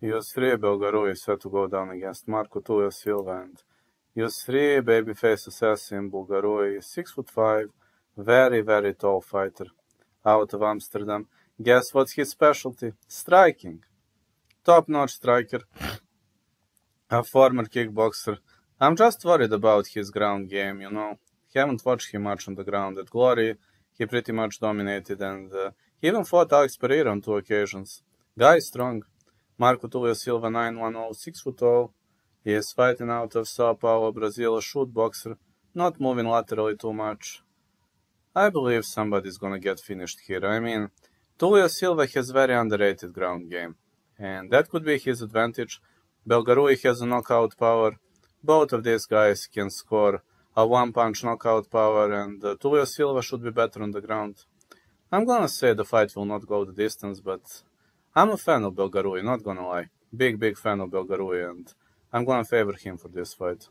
US3 Belgaroui is set to go down against Marco Tulio Silva, and US3 babyface assassin Belgaroui is 6'5", very, very tall fighter out of Amsterdam. Guess what's his specialty? Striking. Top-notch striker. A former kickboxer. I'm just worried about his ground game, Haven't watched him much on the ground. At Glory, he pretty much dominated, and he even fought Alex Pereira on 2 occasions. Guy is strong. Marco Tulio Silva, 9'10", 6 foot tall. He is fighting out of Sao Paulo, Brazil, a shoot boxer, not moving laterally too much. I believe somebody's gonna get finished here. I mean, Tulio Silva has very underrated ground game, and that could be his advantage. Belgaroui has a knockout power. Both of these guys can score a one-punch knockout power, and Tulio Silva should be better on the ground. I'm gonna say the fight will not go the distance, but I'm a fan of Belgaroui, not gonna lie. Big fan of Belgaroui, and I'm gonna favor him for this fight.